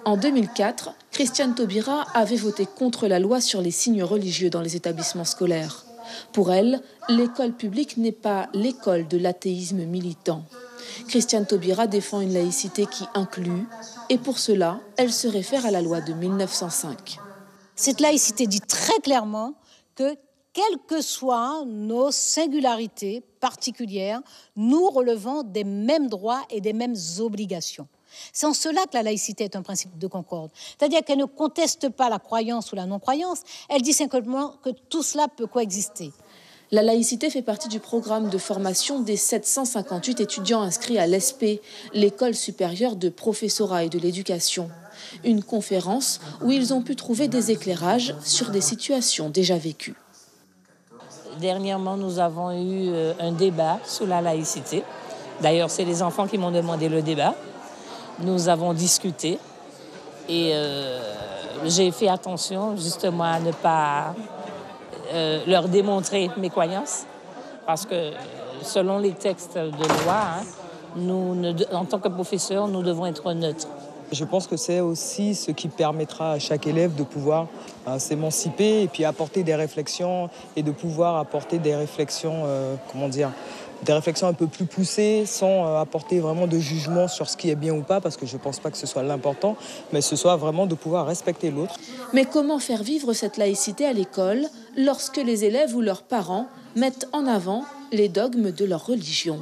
En 2004, Christiane Taubira avait voté contre la loi sur les signes religieux dans les établissements scolaires. Pour elle, l'école publique n'est pas l'école de l'athéisme militant. Christiane Taubira défend une laïcité qui inclut, et pour cela, elle se réfère à la loi de 1905. Cette laïcité dit très clairement que, quelles que soient nos singularités particulières, nous relevons des mêmes droits et des mêmes obligations. C'est en cela que la laïcité est un principe de concorde. C'est-à-dire qu'elle ne conteste pas la croyance ou la non-croyance, elle dit simplement que tout cela peut coexister. La laïcité fait partie du programme de formation des 758 étudiants inscrits à l'ESP, l'École supérieure de professorat et de l'éducation. Une conférence où ils ont pu trouver des éclairages sur des situations déjà vécues. Dernièrement, nous avons eu un débat sur la laïcité. D'ailleurs, c'est les enfants qui m'ont demandé le débat. Nous avons discuté et j'ai fait attention justement à ne pas leur démontrer mes croyances parce que selon les textes de loi, nous, en tant que professeurs, nous devons être neutres. Je pense que c'est aussi ce qui permettra à chaque élève de pouvoir s'émanciper et puis apporter des réflexions et de pouvoir apporter des réflexions, des réflexions un peu plus poussées sans apporter vraiment de jugement sur ce qui est bien ou pas, parce que je ne pense pas que ce soit l'important, mais ce soit vraiment de pouvoir respecter l'autre. Mais comment faire vivre cette laïcité à l'école lorsque les élèves ou leurs parents mettent en avant les dogmes de leur religion ?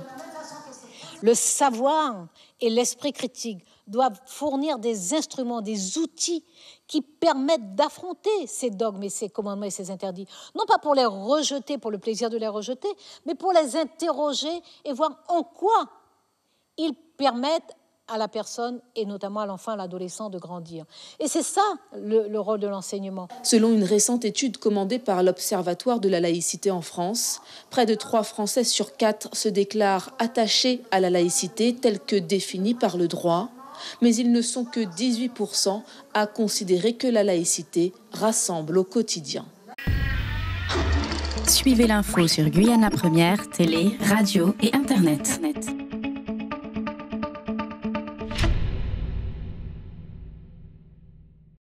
Le savoir et l'esprit critique doivent fournir des instruments, des outils qui permettent d'affronter ces dogmes et ces commandements et ces interdits. Non pas pour les rejeter, pour le plaisir de les rejeter, mais pour les interroger et voir en quoi ils permettent à la personne, et notamment à l'enfant, à l'adolescent, de grandir. Et c'est ça le rôle de l'enseignement. Selon une récente étude commandée par l'Observatoire de la laïcité en France, près de 3 Français sur 4 se déclarent attachés à la laïcité telle que définie par le droit, mais ils ne sont que 18% à considérer que la laïcité rassemble au quotidien. Suivez l'info sur Guyana Première, télé, radio et Internet.